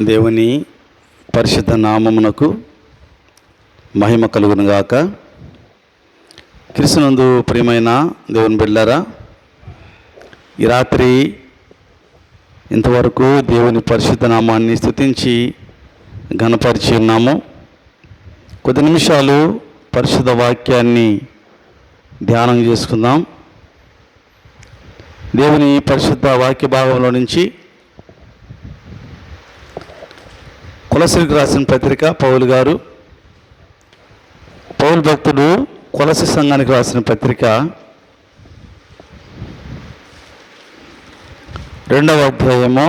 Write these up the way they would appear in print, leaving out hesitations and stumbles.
దేవుని పరిశుద్ధ నామమునకు మహిమ కలుగునుగాక. క్రీస్తునందు ప్రియమైన దేవుని బిడ్డలారా, ఈ రాత్రి ఇంతవరకు దేవుని పరిశుద్ధ నామాన్ని స్తుతించి ఘనపరిచి ఉన్నాము. కొద్ది నిమిషాలు పరిశుద్ధ వాక్యాన్ని ధ్యానం చేసుకుందాం. దేవుని పరిశుద్ధ వాక్య భాగంలో నుంచి కొలసీలకు రాసిన పత్రిక పౌలు భక్తుడు కొలసీ సంఘానికి రాసిన పత్రిక 2వ అధ్యాయము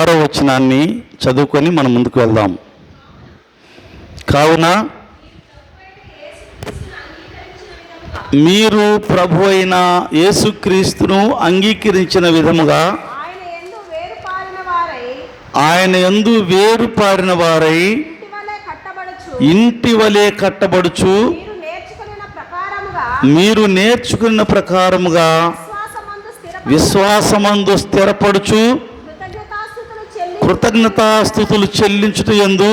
6వ వచనాన్ని చదువుకొని మనం ముందుకు వెళ్దాం. కావున మీరు ప్రభు అయిన యేసుక్రీస్తును అంగీకరించిన విధముగా ఆయన యందు వేరుపారిన వారై ఇంటి వలె కట్టబడుచు మీరు నేర్చుకున్న ప్రకారముగా విశ్వాసమందు స్థిరపడుచు కృతజ్ఞతాస్తుతులు చెల్లించుట యందు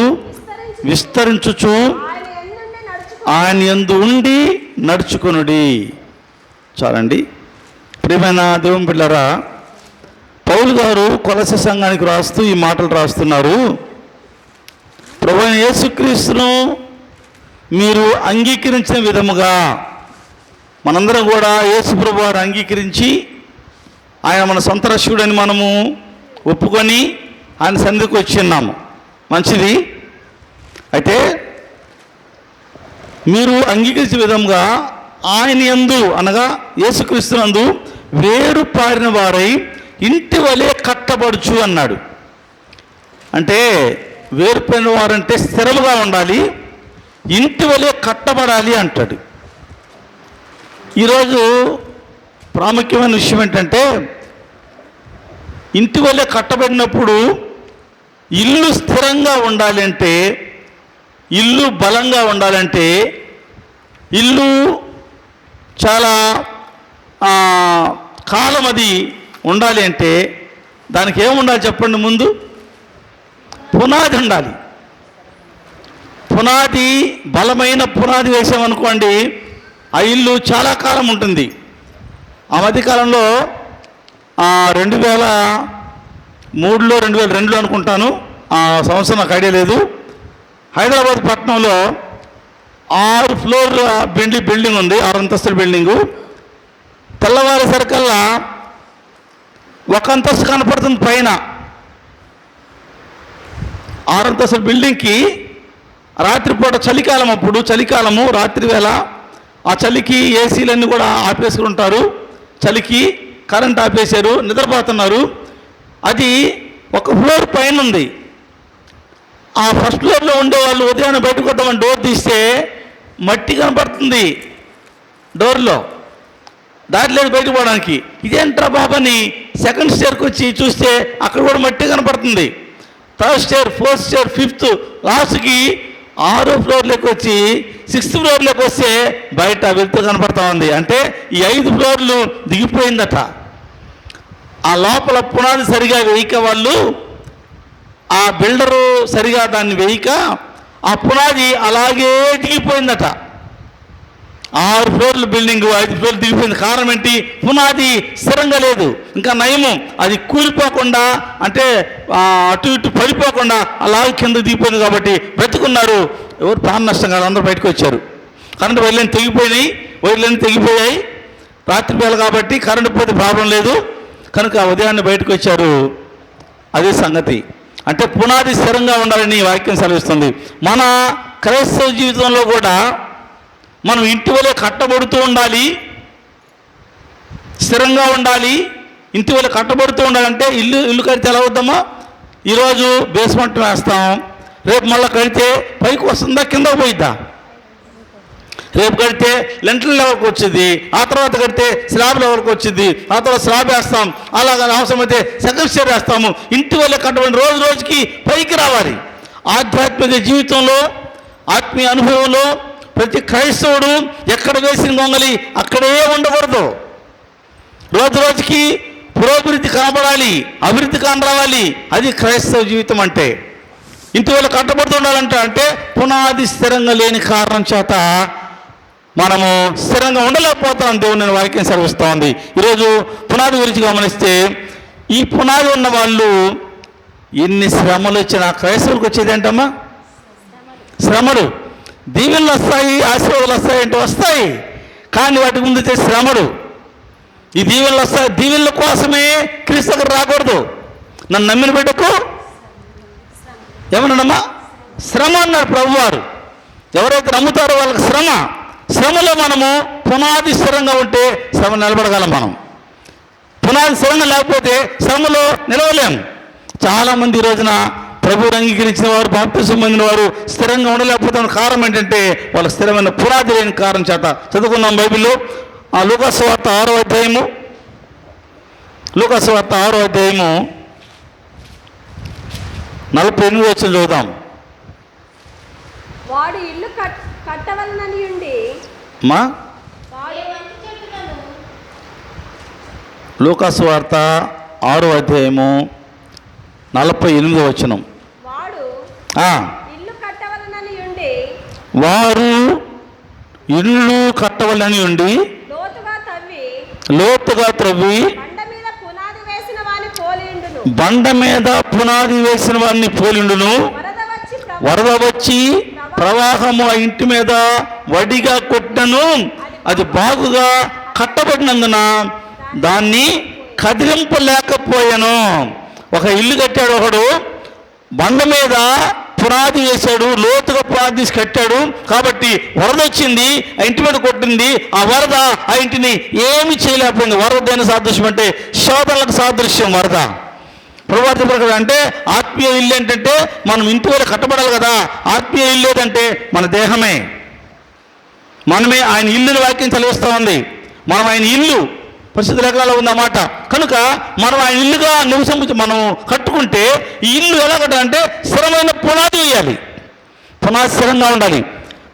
విస్తరించుచు ఆయన యందు ఉండి నడుచుకొనుడి. చాలండి. ప్రియమైన దేవుని బిడ్డలారా, పౌలు గారు కొలసీ సంఘానికి రాస్తూ ఈ మాటలు రాస్తున్నారు. ప్రభువైన యేసుక్రీస్తును మీరు అంగీకరించిన విధముగా మనందరం కూడా యేసు ప్రభు వారు అంగీకరించి ఆయన మన సొంత రక్షకుడని మనము ఒప్పుకొని ఆయన సన్నిధికి వచ్చి ఉన్నాము. మంచిది. అయితే మీరు అంగీకరించే విధంగా ఆయన యందు అనగా యేసుక్రీస్తునందు వేరుపారిన వారై ఇంటి వలె కట్టబడుచు అన్నాడు. అంటే వేరుపారిన వారంటే స్థిరముగా ఉండాలి, ఇంటి వలె కట్టబడాలి అంటాడు. ఈరోజు ప్రాముఖ్యమైన విషయం ఏంటంటే, ఇంటి వలె కట్టబడినప్పుడు ఇల్లు స్థిరంగా ఉండాలి అంటే, ఇల్లు బలంగా ఉండాలంటే, ఇల్లు చాలా కాలం అది ఉండాలి అంటే దానికి ఏముండాలి చెప్పండి? ముందు పునాది ఉండాలి. పునాది బలమైన పునాది వేసామనుకోండి, ఆ ఇల్లు చాలా కాలం ఉంటుంది. ఆ మధ్యకాలంలో 2003లో 2002లో అనుకుంటాను, ఆ సంవత్సరం నాకు ఐడియా లేదు, హైదరాబాద్ పట్టణంలో 6 ఫ్లోర్ల బిల్డింగ్ ఉంది, 6 అంతస్తుల బిల్డింగు. తెల్లవారేసరికల్లా 1 అంతస్తు కనపడుతుంది పైన. 6 అంతస్తుల బిల్డింగ్కి రాత్రిపూట చలికాలం, అప్పుడు చలికాలము రాత్రి వేళ ఆ చలికి ఏసీలన్నీ కూడా ఆపేసుకుని ఉంటారు. చలికి కరెంట్ ఆపేశారు, నిద్రపోతున్నారు. అది 1 ఫ్లోర్ పైన ఉంది. ఆ ఫస్ట్ ఫ్లోర్లో ఉండేవాళ్ళు ఉదయాన్నే బయటకు వద్దామని డోర్ తీస్తే మట్టి కనపడుతుంది డోర్లో, దారి లేదు బయటకు పోవడానికి. ఇదేంట్రా బాబని సెకండ్ స్టేర్కి వచ్చి చూస్తే అక్కడ కూడా మట్టి కనపడుతుంది. 3rd stair, 4th stair, 5th, లాస్ట్కి 6వ ఫ్లోర్లోకి వచ్చి 6th ఫ్లోర్లోకి వస్తే బయట వెళ్తూ కనపడతా ఉంది. అంటే ఈ 5 ఫ్లోర్లు దిగిపోయిందట. ఆ లోపల పునాది సరిగా వేయక వాళ్ళు, ఆ బిల్డరు సరిగా దాన్ని వేయక ఆ పునాది అలాగే దిగిపోయిందట. 6 ఫ్లోర్ల బిల్డింగ్ 5 ఫ్లోర్లు దిగిపోయింది. కారణం ఏంటి? పునాది స్థిరంగా లేదు. ఇంకా నయము, అది కూలిపోకుండా, అంటే అటు ఇటు పడిపోకుండా అలాగే కింద దిగిపోయింది. కాబట్టి బ్రతుకున్నారు. ఎవరు ప్రాణ నష్టం కాదు, అందరూ బయటకు వచ్చారు. కరెంటు వైర్లన్నీ తెగిపోయాయి. రాత్రి వేళ కాబట్టి కరెంటు పోతే ప్రాబ్లం లేదు కనుక ఉదయాన్నే బయటకు వచ్చారు. అదే సంగతి. అంటే పునాది స్థిరంగా ఉండాలని ఈ వాక్యం సెలవిస్తుంది. మన క్రైస్తవ జీవితంలో కూడా మనం ఇంటి వలె కట్టబడుతూ ఉండాలి, స్థిరంగా ఉండాలి. ఇంటి వలె కట్టబడుతూ ఉండాలంటే ఇల్లు కడితే ఎలా అవుతామో, ఈరోజు బేస్మెంట్ వేస్తాం, రేపు మళ్ళీ కడితే పైకి వస్తుందా కిందకు పోయిద్దా? రేపు కడితే లెంటర్ లెవెల్కి వచ్చింది, ఆ తర్వాత కడితే స్లాబ్ లెవెల్కి వచ్చింది, ఆ తర్వాత స్లాబ్ వేస్తాం, అలాగే అవసరమైతే సెకండ్ స్టేర్ వేస్తాము. ఇంటి వల్ల కట్టబడి రోజు రోజుకి పైకి రావాలి. ఆధ్యాత్మిక జీవితంలో, ఆత్మీయ అనుభవంలో ప్రతి క్రైస్తవుడు ఎక్కడ వేసిన గొంగలి అక్కడే ఉండకూడదు. రోజు రోజుకి పురోభివృద్ధి కనబడాలి, అభివృద్ధి కానరావాలి. అది క్రైస్తవ జీవితం అంటే. ఇంటివేళ కట్టబడుతుండాలంటే అంటే పునాది స్థిరంగా లేని కారణం చేత మనము స్థిరంగా ఉండలేకపోతున్నాం. దేవుని వాక్యం సెలవిస్తూ ఉంది. ఈరోజు పునాది గురించి గమనిస్తే, ఈ పునాది ఉన్న వాళ్ళు ఎన్ని శ్రమలు వచ్చినా, క్రైస్తవులకు వచ్చేది ఏంటమ్మా? శ్రమలు. దీవెనలు వస్తాయి, ఆశీర్వాదాలు వస్తాయి అంటే వస్తాయి, కానీ వాటి ముందు శ్రమలు. ఈ దీవెనలు వస్తాయి, దీవెనల కోసమే క్రీస్తు దగ్గర రాకూడదు. నన్ను నమ్మిన బిడ్డకు ఏమన్నాడమ్మా? శ్రమ అన్నాడు ప్రభువారు. ఎవరైతే నమ్ముతారో వాళ్ళకి శ్రమ. శ్రమలో మనము పునాది స్థిరంగా ఉంటే శ్రమ నిలబడగలం. మనం పునాది స్థిరంగా లేకపోతే శ్రమలో నిలవలేము. చాలామంది ఈ రోజున ప్రభువుని అంగీకరించిన వారు, బాప్తిసం పొందిన వారు స్థిరంగా ఉండలేకపోతే కారణం ఏంటంటే వాళ్ళ స్థిరమైన పునాది లేని కారణం చేత. చదువుకున్నాం బైబిల్లో లూకాసు వార్త 6వ అధ్యాయము, లూకాసు వార్త 6వ అధ్యాయము 48 వచ్చిన చదువుతాం. వాడు ఇల్లు కట్టవలనని ఉండి మా లూకాసు వార్త 6వ అధ్యాయము 48 వచనం. వాడు ఇల్లు కట్టవలనని ఉండి, వారు ఇల్లు కట్టవలని ఉండి లోతుగా త్రవ్వి బండ మీద పునాది వేసిన వారిని పోలిండును. వరద వచ్చి ప్రవాహము ఆ ఇంటి మీద వడిగా కొట్టను. అది బాగుగా కట్టబడినందున దాన్ని కదిలింపలేకపోయాను. ఒక ఇల్లు కట్టాడు ఒకడు, బండ మీద పునాది వేశాడు, లోతుగా పునాది తీసి కట్టాడు. కాబట్టి వరద వచ్చింది, ఆ ఇంటి మీద కొట్టింది. ఆ వరద ఆ ఇంటిని ఏమి చేయలేకపోయింది. వరద దేని సాదృశ్యం అంటే శోధనలకు సాదృశ్యం వరద. ప్రభువార్త ప్రకారం అంటే ఆత్మీయ ఇల్లు ఏంటంటే మనం ఇంటి వల్ల కట్టబడాలి కదా. ఆత్మీయ ఇల్లు ఏదంటే మన దేహమే, మనమే. ఆయన ఇల్లుని వాక్యం చదివిస్తూ ఉంది. మనం ఆయన ఇల్లు పరిశుద్ధ లేఖనాల్లో ఉందన్నమాట. కనుక మనం ఆయన ఇల్లుగా నివసం మనం కట్టుకుంటే ఈ ఇల్లు ఎలా కట్టాలంటే స్థిరమైన పునాది వేయాలి. పునాది స్థిరంగా ఉండాలి.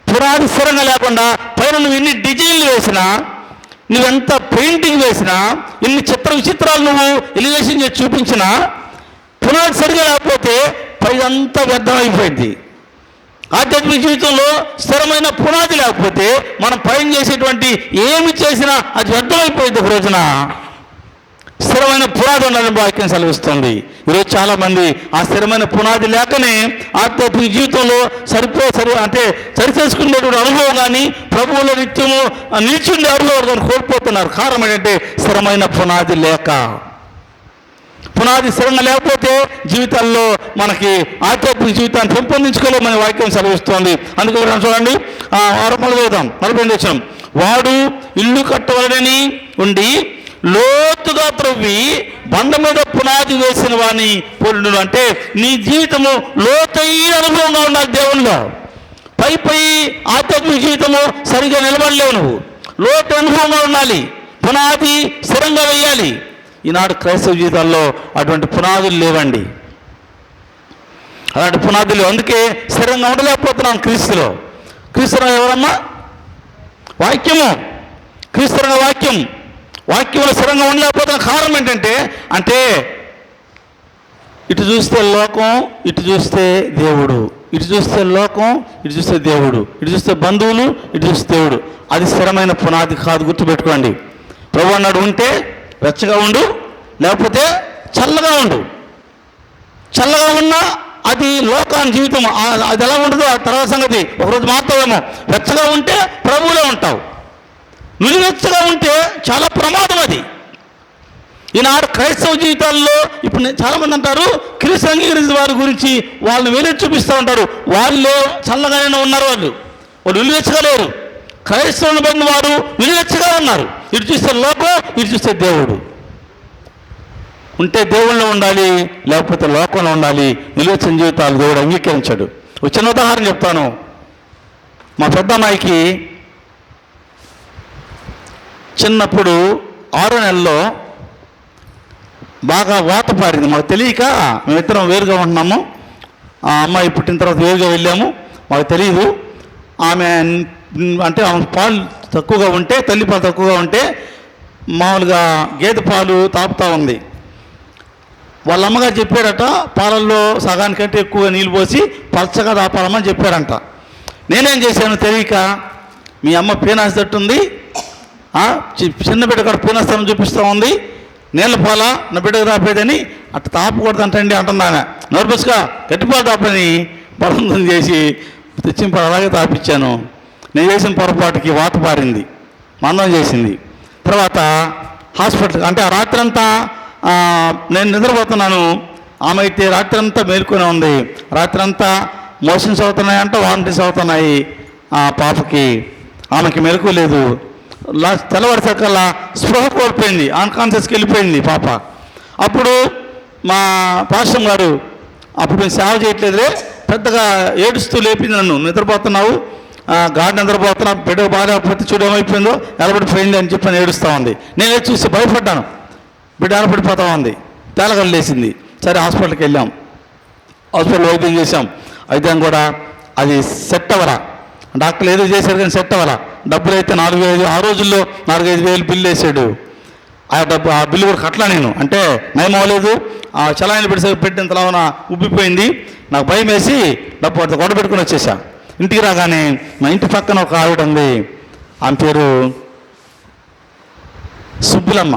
పునాది స్థిరంగా లేకుండా పైన నువ్వు ఎన్ని డిజైన్లు వేసినా, నువ్వెంత పెయింటింగ్ వేసినా, ఎన్ని చిత్ర విచిత్రాలు నువ్వు ఎలివేషన్ చేసి చూపించినా, పునాది సరిగా లేకపోతే పైదంతా వ్యర్థమైపోయింది. ఆధ్యాత్మిక జీవితంలో స్థిరమైన పునాది లేకపోతే మనం పైన చేసేటువంటి ఏమి చేసినా అది వ్యర్థమైపోయింది. ఒక రోజున స్థిరమైన పునాది ఉండాలని వాక్యం సెలవిస్తుంది. ఈరోజు చాలామంది ఆ స్థిరమైన పునాది లేకనే ఆధ్యాత్మిక జీవితంలో అంటే సరిచేసుకునేటువంటి అనుభవం కానీ, ప్రభువుల నిత్యము నిలిచిండే అనుభవం కానీ కోల్పోతున్నారు. కారణం ఏంటంటే స్థిరమైన పునాది లేక. పునాది స్థిరంగా లేకపోతే జీవితాల్లో మనకి ఆధ్యాత్మిక జీవితాన్ని పెంపొందించుకోలేమని వాక్యం సెలవిస్తోంది. అందుకే చూడండి, 42 వచనం. వాడు ఇల్లు కట్టవలనని ఉండి లోతుగా త్రవ్వి బండ మీద పునాది వేసిన వాడిని పోలిండును. అంటే నీ జీవితము లోతైన అనుభవంగా ఉండాలి దేవుల్లో. పై ఆధ్యాత్మిక జీవితము సరిగా నిలబడలేవు. నువ్వు లోతు అనుభవంగా ఉండాలి. పునాది స్థిరంగా వేయాలి. ఈనాడు క్రైస్తవ జీవితాల్లో అటువంటి పునాదులు లేవండి. అలాంటి పునాదులు, అందుకే స్థిరంగా ఉండలేకపోతున్నాం క్రీస్తులో. క్రీస్తులో ఎవరమ్మా? వాక్యము. క్రీస్తున్న వాక్యంలో స్థిరంగా ఉండలేకపోతున్న కారణం ఏంటంటే ఇటు చూస్తే లోకం, ఇటు చూస్తే దేవుడు. ఇటు చూస్తే లోకం, ఇటు చూస్తే దేవుడు. ఇటు చూస్తే బంధువులు, ఇటు చూస్తే దేవుడు. అది స్థిరమైన పునాది కాదు, గుర్తుపెట్టుకోండి. ప్రభు అన్నాడు, ఉంటే వెచ్చగా ఉండు, లేకపోతే చల్లగా ఉండు. చల్లగా ఉన్నా అది లోకాన్ని జీవితం. అది ఎలా ఉండదు ఆ తర్వాత సంగతి, ఒకరోజు మాత్రమేమో. వెచ్చగా ఉంటే ప్రభువులో ఉంటావు. నిలువెచ్చగా ఉంటే చాలా ప్రమాదం అది. ఈనాడు క్రైస్తవ జీవితాల్లో ఇప్పుడు చాలామంది అంటారు, క్రీస్తు అంగీకరించిన వారి గురించి వాళ్ళని వేరే చూపిస్తూ ఉంటారు. వాళ్ళు చల్లగానే ఉన్నారు, వాళ్ళు నిలువెచ్చగా లేరు. క్రైస్తవుని బడిన వారు నిలువెచ్చగా ఉన్నారు. ఇటు చూస్తే లోకం, ఇటు చూస్తే దేవుడు. ఉంటే దేవుళ్ళలో ఉండాలి, లేకపోతే లోకంలో ఉండాలి. నిలువెచ్చని జీవితాలు దేవుడు అంగీకరించాడు. ఒక చిన్న ఉదాహరణ చెప్తాను. మా పెద్ద అమ్మాయికి చిన్నప్పుడు 6వ నెలలో బాగా వాత పారింది. మాకు తెలియక మేమిద్దరం వేరుగా ఉంటున్నాము. ఆ అమ్మాయి పుట్టిన తర్వాత వేరుగా వెళ్ళాము, మాకు తెలియదు. ఆమె పాలు తక్కువగా ఉంటే, తల్లిపాలు తక్కువగా ఉంటే మామూలుగా గేదె పాలు తాపుతూ ఉంది. వాళ్ళ అమ్మగారు చెప్పారట, పాలల్లో సగానికంటే ఎక్కువ నీళ్ళు పోసి పలచగా తాపాలమ్మని చెప్పారంట. నేనేం చేశాను తెలియక, మీ అమ్మ పీనాసి తట్టుంది, చిన్న బిడ్డ కూడా పీనాస్తానం చూపిస్తూ ఉంది, నీళ్ళ పాల నా బిడ్డకు తాపేదని అట్లా తాపకూడదంటండి అంటున్నాను. నోర్బస్గా గట్టిపాలు తాపని బలవంతం చేసి తెచ్చిన పాలు అలాగే తాపిచ్చాను. నేను చేసిన పొరపాటుకి వాత పారింది, మందం చేసింది. తర్వాత హాస్పిటల్ అంటే ఆ రాత్రంతా నేను నిద్రపోతున్నాను, ఆమె అయితే రాత్రంతా మేల్కొని ఉంది. రాత్రంతా మోషన్స్ అవుతున్నాయంట, వామిటింగ్స్ అవుతున్నాయి ఆ పాపకి. ఆమెకి మెలకు లేదు. తెల్లవారిసరికల్లా స్పృహ కోల్పోయింది, అన్కాన్షియస్కి వెళ్ళిపోయింది పాప. అప్పుడు మా పాస్టర్ గారు, అప్పుడు నేను సేవ చేయట్లేదులే, పెద్దగా ఏడుస్తూ లేపింది నన్ను. నిద్రపోతున్నావు, గాడి నిద్రపోతున్నా, బిడ్డ బాగా ప్రతి చూడు ఏమైపోయిందో ఎలబడిపోయింది అని చెప్పి ఏడుస్తూ ఉంది. నేను చూసి భయపడ్డాను, బిడ్డ ఎలబడిపోతా ఉంది, తేలగలేసింది. సరే హాస్పిటల్కి వెళ్ళాం, హాస్పిటల్ వైద్యం చేసాం. వైద్యం కూడా అది సెట్ అవ్వరా, డాక్టర్లు ఏదో చేశారు కానీ సెట్ అవ్వరా. డబ్బులు అయితే 4,000, ఆ రోజుల్లో 4-5 బిల్లు వేసాడు. ఆ బిల్లు కూడా కట్టలా నేను, అంటే నయం అవ్వలేదు. ఆ చలాయిని పెట్టినంతలా ఉబ్బిపోయింది. నాకు భయం వేసి డబ్బు గొడవ పెట్టుకుని వచ్చేసా. ఇంటికి రాగానే మా ఇంటి పక్కన ఒక ఆవిడ ఉంది, ఆమె పేరు సుబ్బులమ్మ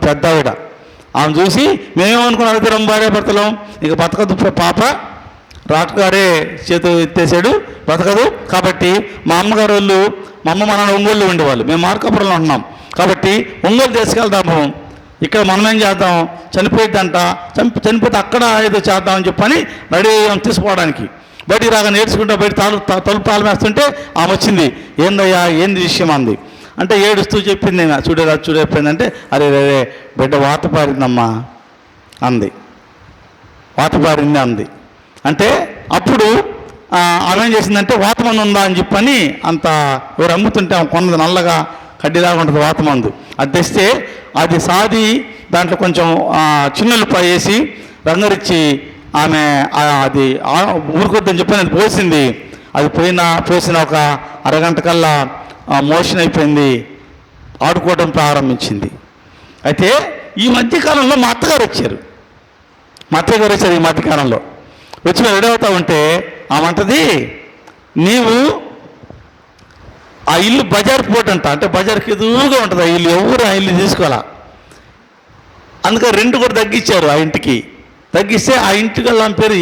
పెద్ద ఆవిడ. ఆమె చూసి మేమేమనుకున్నాం, ఇద్దరం భార్యాభర్తలం, ఇక బతకదు పాప, రాటుగారే చేతు ఎత్తేసాడు, బతకదు. కాబట్టి మా అమ్మగారు వాళ్ళు, మా అమ్మ మన ఒంగోలు ఉండేవాళ్ళు, మేము మార్కాపురంలో ఉంటున్నాం కాబట్టి ఒంగోలు తీసుకెళ్తాము, ఇక్కడ మనం ఏం చేద్దాం, చనిపోయిద్దంట, చనిపోతే అక్కడ ఏదో చేద్దామని చెప్పని రెడీ అయ్యాం తీసుకోవడానికి. బయటికి రాగా నేర్చుకుంటా బయట తలుపు తాళం వేస్తుంటే ఆమె వచ్చింది. ఏందయ్యా ఏంది విషయం అంది. అంటే ఏడుస్తూ చెప్పింది, నేను చూడైపోయిందంటే, అరే రే బిడ్డ వాత పారిందమ్మా అంది, వాత పారింది అంది. అంటే అప్పుడు ఆమె ఏం చేసిందంటే వాతమందు ఉందా అని చెప్పని అంత ఎవరు అమ్ముతుంటే ఆమె కొన్నది, నల్లగా కడ్డీలాగా ఉంటుంది వాతమందు. అది తెస్తే అది సాది దాంట్లో కొంచెం చిన్నులపాయ వేసి రంగరిచ్చి ఆమె అది ఊరుకొద్దని చెప్పని అది పోసింది. అది పోసిన ఒక అరగంట కల్లా మోషన్ అయిపోయింది, ఆడుకోవడం ప్రారంభించింది. అయితే ఈ మధ్యకాలంలో మా అత్తగారు వచ్చారు ఈ మధ్యకాలంలో వచ్చి మేము రెడీ అవుతా ఉంటే ఆమంటది, నీవు ఆ ఇల్లు బజార్ పోటు అంట, అంటే బజార్కి ఎదురుగా ఉంటుంది ఆ ఇల్లు, ఎవరు ఆ ఇల్లు తీసుకోవాలా, అందుకని రెంట్ కూడా తగ్గించారు. ఆ ఇంటికి తగ్గిస్తే ఆ ఇంటికి వాళ్ళ పేరు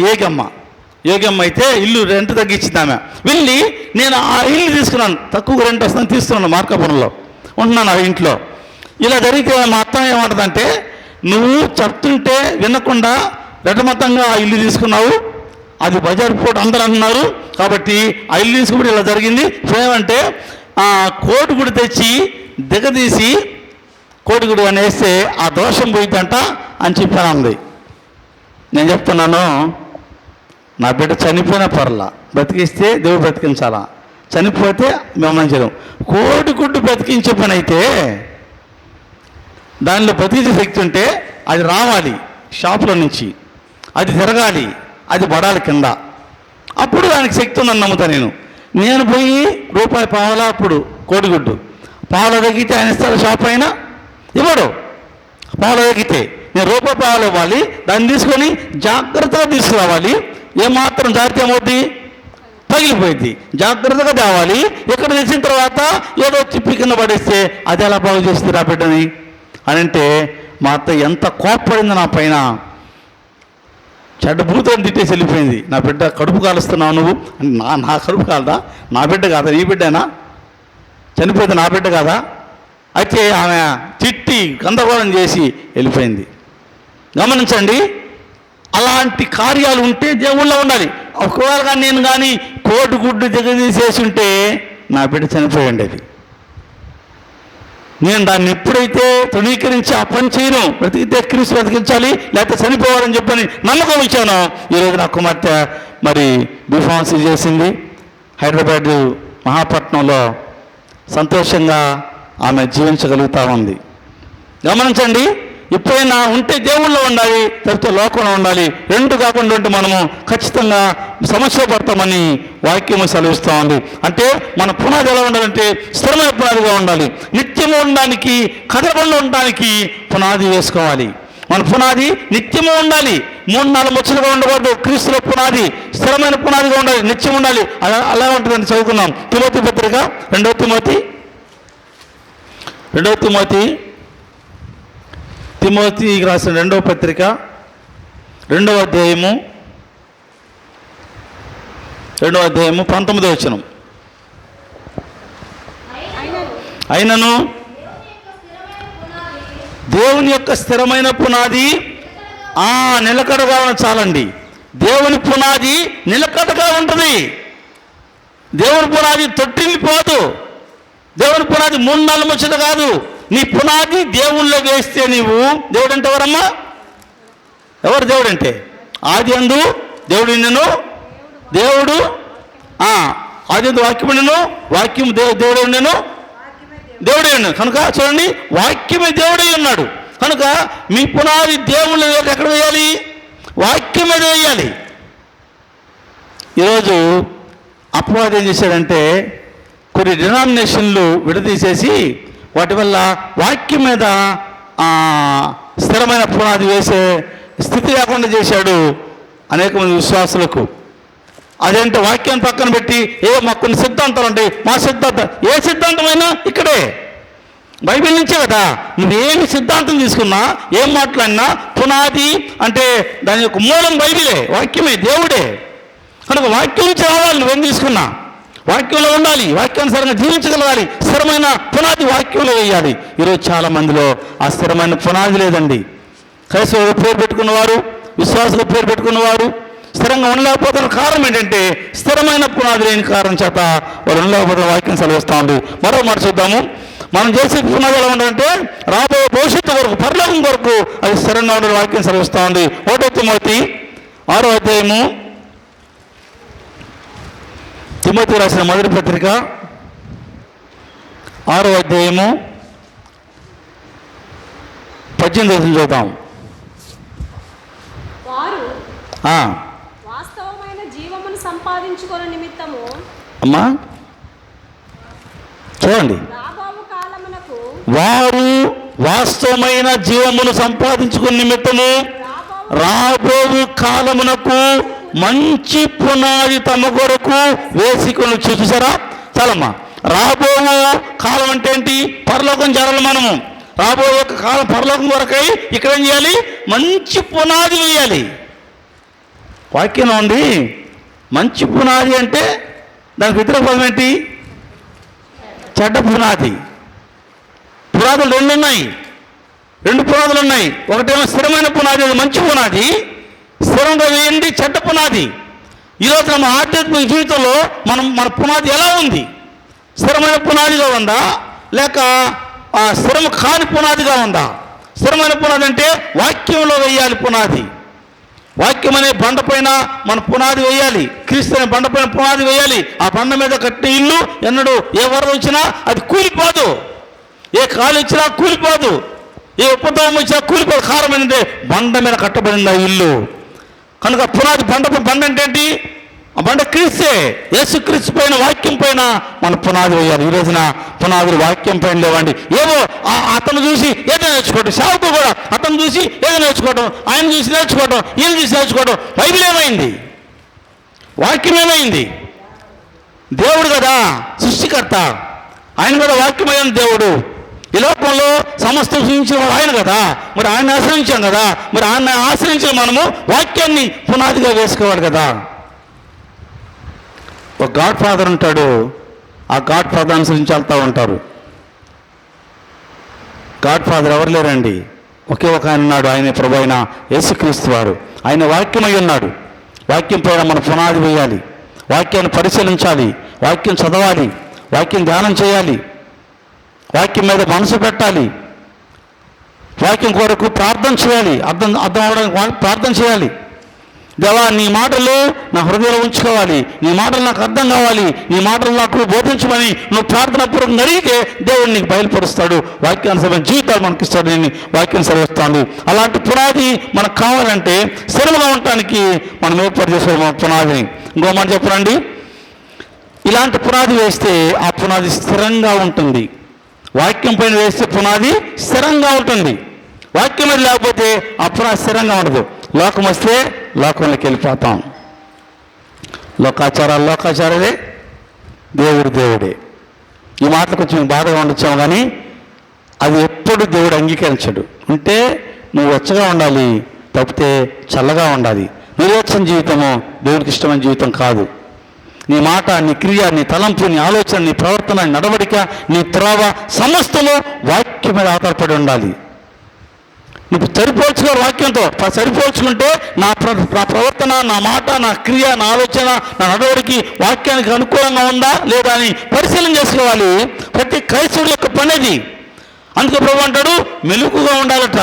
యోగమ్మ అయితే ఇల్లు రెంట్ తగ్గించింది ఆమె. వెళ్ళి నేను ఆ ఇల్లు తీసుకున్నాను, తక్కువ రెంట్ వస్తుందని తీసుకున్నాను, మార్కాపురంలో ఉంటున్నాను ఆ ఇంట్లో. ఇలా జరిగితే మా అత్త ఏమంటుందంటే, నువ్వు చెప్తుంటే వినకుండా రెటమొత్తంగా ఆ ఇల్లు తీసుకున్నావు, అది బజార్ పోటు అందరూ అంటున్నారు, కాబట్టి ఆ ఇల్లు తీసుకుని ఇలా జరిగింది. ఏమంటే కోడిగుడి తెచ్చి దిగదీసి కోడిగుడి అని వేస్తే ఆ దోషం పోయిందంట అని చెప్పాను అంది. నేను చెప్తున్నాను, నా బిడ్డ చనిపోయిన పర్లా, బ్రతికిస్తే దేవుడు బ్రతికించాలా, చనిపోతే మేము చేయడం. కోడిగుడ్డు బ్రతికించే పని అయితే దానిలో బ్రతికించే శక్తి ఉంటే అది రావాలి షాపులో నుంచి, అది తిరగాలి, అది పడాలి కింద, అప్పుడు దానికి శక్తి ఉందని నమ్ముతా నేను పోయి రూపాయి పావలా, అప్పుడు కోడిగుడ్డు పావుల తగ్గితే ఆయన ఇస్తాడు, షాప్ అయినా ఇవ్వడు. పావుల తగ్గితే నేను రూపాయి పావులు ఇవ్వాలి, దాన్ని తీసుకొని జాగ్రత్తగా తీసుకురావాలి. ఏమాత్రం జాగ్రత్త ఏమవుద్ది, పగిలిపోయింది. జాగ్రత్తగా తేవాలి. ఇక్కడ తెచ్చిన తర్వాత ఏదో తిప్పి కింద పడేస్తే అది ఎలా బాగు చేస్తుంది ఆ బిడ్డని అని అంటే, మా అత్త ఎంత కోప్పడింది నా పైన, చెడ్డ భూతం తిట్టేసి వెళ్ళిపోయింది. నా బిడ్డ కడుపు కాలుస్తున్నావు నువ్వు, నా కడుపు కాలదా, నా బిడ్డ కాదా, నీ బిడ్డనా, చనిపోతే నా బిడ్డ కాదా. అయితే ఆమె తిట్టి గందరగోళం చేసి వెళ్ళిపోయింది. గమనించండి, అలాంటి కార్యాలు ఉంటే దేవుళ్ళో ఉండాలి. ఒకవేళ కానీ నేను కానీ కోడిగుడ్డు దిగదీసేసి ఉంటే నా బిడ్డ చనిపోయి ఉండేది. నేను దాన్ని ఎప్పుడైతే తృణీకరించి ఆ పని చేయను, బ్రతికితే క్రీస్తు బ్రతికించాలి, లేకపోతే చనిపోవాలని చెప్పని నమ్మకం ఇచ్చాను. ఈరోజు నా కుమార్తె మరి బీఫార్మసీ చేసింది, హైదరాబాదు మహాపట్నంలో సంతోషంగా ఆమె జీవించగలుగుతూ ఉంది. గమనించండి, ఎప్పుడైనా ఉంటే దేవుళ్ళో ఉండాలి, లేకపోతే లోకంలో ఉండాలి. రెండు కాకుండా ఉంటే మనము ఖచ్చితంగా సమస్య పడతామని వాక్యము సెలవిస్తూ ఉంది. అంటే మన పునాది ఎలా ఉండాలంటే స్థిరమైన పునాదిగా ఉండాలి. నిత్యము ఉండడానికి, కదలకుండా ఉండడానికి పునాది వేసుకోవాలి. మన పునాది నిత్యము ఉండాలి, 3-4 ముచ్చలుగా ఉండకూడదు. క్రీస్తుల పునాది స్థిరమైన పునాదిగా ఉండాలి, నిత్యం ఉండాలి. అలా ఉంటుందని చదువుకున్నాం. తిమోతి పత్రిక 2 తిమోతికి రాసిన 2వ పత్రిక 2వ అధ్యాయము 19వ వచనం. అయినను దేవుని యొక్క స్థిరమైన పునాది నిలకడగా చాలండి. దేవుని పునాది నిలకడగా ఉంటుంది. దేవుని పునాది తొట్టిల్లిపోదు. దేవుని పునాది 3-4 ముచ్చట కాదు. నీ పునాది దేవుళ్ళో వేస్తే నీవు దేవుడు అంటే ఎవరమ్మా? ఎవరు దేవుడు అంటే? ఆది అందు దేవుడు నిన్ను, దేవుడు ఆది అందు వాక్యము నిన్ను, వాక్యం దేవుడు నిన్ను, దేవుడే ఉన్నాడు. కనుక చూడండి, వాక్యమే దేవుడై ఉన్నాడు. కనుక మీ పునాది దేవుళ్ళు ఎక్కడ వేయాలి? వాక్యం మీద వేయాలి. ఈరోజు అపవాది ఏం చేశాడంటే కొన్ని డినామినేషన్లు విడదీసేసి వాటి వల్ల వాక్యం మీద స్థిరమైన పునాది వేసే స్థితి లేకుండా చేశాడు అనేక మంది విశ్వాసులకు. అదేంటే వాక్యాన్ని పక్కన పెట్టి మాకు కొన్ని సిద్ధాంతాలు ఉంటాయి, మా సిద్ధాంతం ఏ సిద్ధాంతమైనా ఇక్కడే బైబిల్ నుంచే కదా. నువ్వేమి సిద్ధాంతం తీసుకున్నా, ఏం మాట్లాడినా పునాది అంటే దాని యొక్క మూలం బైబిలే, వాక్యమే, దేవుడే. కనుక వాక్యం నుంచి రావాలి. నువ్వేం తీసుకున్నా వాక్యంలో ఉండాలి, వాక్యానుసారంగా జీవించగలగాలి. స్థిరమైన పునాది వాక్యంలో వేయాలి. ఈరోజు చాలా మందిలో ఆ స్థిరమైన పునాది లేదండి. క్రైస్తవులు పేరు పెట్టుకున్నవారు, విశ్వాసులు పేరు పెట్టుకున్నవారు స్థిరంగా ఉండలేకపోతున్న కారణం ఏంటంటే స్థిరమైన పునాది లేని కారణం చేత వారు ఉండలేకపోతున్న వాక్యం సెలవిస్తూ ఉంది. మరో మాట చూద్దాము. మనం చేసే పునాది ఎలా ఉండాలంటే రాబోయే భవిష్యత్తు వరకు, పరలోకం వరకు అది స్థిరంగా ఉండే వాక్యం సెలవిస్తూ ఉంది. 1 తిమోతి 6వ అధ్యాయము, తిమోతి రాసిన మొదటి పత్రిక 6వ అధ్యాయము 18 చూద్దాం. వాస్తవమైన జీవమును సంపాదించుకునే నిమిత్తము అమ్మా చూడండి, వారు వాస్తవమైన జీవమును సంపాదించుకునే నిమిత్తము రాబోవు కాలమునకు మంచి పునాది తమ కొరకు వేసుకొని చూసారా. చాలమ్మా, రాబోవు కాలం అంటే ఏంటి? పరలోకం చేరాలి మనము. రాబోయే కాలం పరలోకం కొరకై ఇక్కడ ఏం చేయాలి? మంచి పునాది వేయాలి. వాక్యం ఉంది. మంచి పునాది అంటే దానికి వ్యతిరేక పదం ఏంటి? చెడ్డ పునాది. పునాదులు 2 ఉన్నాయి, 2 పునాదులు ఉన్నాయి. ఒకటేమో స్థిరమైన పునాది, మంచి పునాది. స్థిరంగా వేయండి చెడ్డ పునాది. ఈరోజు మన ఆధ్యాత్మిక జీవితంలో మన పునాది ఎలా ఉంది? స్థిరమైన పునాదిగా ఉందా, లేక స్థిరం కాని పునాదిగా ఉందా? స్థిరమైన పునాది అంటే వాక్యంలో వేయాలి పునాది. వాక్యం అనే బండ పైన మన పునాది వేయాలి. క్రీస్తు అనే బండ పైన పునాది వేయాలి. ఆ బండ మీద కట్టిన ఇల్లు ఎన్నడూ ఏ వరద వచ్చినా అది కూలిపోదు, ఏ కాలు వచ్చినా కూలిపోదు, ఏ ఉపద్రవం వచ్చినా కూలిపోదు. కారణం ఏంటంటే బండ మీద కట్టబడింది ఆ ఇల్లు. కనుక పునాది బండ అంటే ఏంటి? ఆ బండ క్రీస్తే. యేసు క్రీస్తు పైన, వాక్యం పైన మన పునాది వేయాలి. ఈ రోజున పునాదులు వాక్యం పైన లేవండి. ఏవో అతను చూసి ఏదో నేర్చుకోవటం, సేవకు కూడా అతను చూసి ఏదో నేర్చుకోవటం, ఆయన చూసి నేర్చుకోవటం, ఈయన చూసి నేర్చుకోవటం. బైబిల్ ఏమైంది? వాక్యం ఏమైంది? దేవుడు కదా సృష్టికర్త, ఆయన కూడా వాక్యమైన దేవుడు. ఈ లోకంలో సమస్తం సృష్టించిన ఆయన కదా, మరి ఆయన ఆశ్రయించాం కదా, మరి ఆయన ఆశ్రయించిన మనము వాక్యాన్ని పునాదిగా వేసుకోవాలి కదా. ఒక గాడ్ ఫాదర్ ఉంటాడు, ఆ గాడ్ ఫాదర్ అనుసరించి వెళ్తూ ఉంటారు. గాడ్ ఫాదర్ ఎవరు లేరండి, ఒకే ఒక ఆయన ఉన్నాడు, ఆయన ప్రభు అయిన యేసుక్రీస్తు వారు. ఆయన వాక్యమై ఉన్నాడు. వాక్యం పైన మన పునాది వేయాలి, వాక్యాన్ని పరిశీలించాలి, వాక్యం చదవాలి, వాక్యం ధ్యానం చేయాలి, వాక్యం మీద మనసు పెట్టాలి, వాక్యం కొరకు ప్రార్థన చేయాలి, అర్థం అవడానికి ప్రార్థన చేయాలి. దేవా, నీ మాటలు నా హృదయంలో ఉంచుకోవాలి, నీ మాటలు నాకు అర్థం కావాలి, నీ మాటలు నాకు బోధించమని నువ్వు ప్రార్థనాపూర్వకంగా అడిగితే దేవుడు నీకు బయలుపరుస్తాడు. వాక్యానుసరమైన జీవితాలు మనకి ఇస్తాడు. నేను వాక్యం సెలవిస్తాను. అలాంటి పునాది మనకు కావాలంటే స్థిరంగా ఉండటానికి మనం ఏర్పాటు చేసే పునాదిని ఇంకో మాట చెప్పనండి. ఇలాంటి పునాది వేస్తే ఆ పునాది స్థిరంగా ఉంటుంది. వాక్యం పైన వేస్తే పునాది స్థిరంగా ఉంటుంది. వాక్యం మీద లేకపోతే ఆ పునాది స్థిరంగా ఉండదు. లోకం వస్తే లోకంలోకి వెళ్ళిపోతాం. లోకాచారాలే, దేవుడే. ఈ మాటలు కొంచెం బాధగా ఉండొచ్చాము, కానీ అది ఎప్పుడు దేవుడు అంగీకరించడు. ఉంటే నువ్వు వెచ్చగా ఉండాలి, తప్పితే చల్లగా ఉండాలి. నిర్వచన జీవితము దేవుడికి ఇష్టమైన జీవితం కాదు. నీ మాట, నీ క్రియ, నీ తలంపు, నీ ఆలోచన, నీ ప్రవర్తన, నీ నడవడిక, నీ త్రోవ సమస్తము వాక్యం మీద ఆధారపడి ఉండాలి. నువ్వు సరిపోల్చుకో వాక్యంతో. సరిపోల్చుకుంటే నా ప్రవర్తన, నా మాట, నా క్రియ, నా ఆలోచన, నా నడవడికి వాక్యానికి అనుకూలంగా ఉందా లేదా అని పరిశీలన చేసుకోవాలి. ప్రతి క్రైస్తవుడి యొక్క పనేది. అందుకే ప్రభు అంటాడు, మెలకుగా ఉండాలట.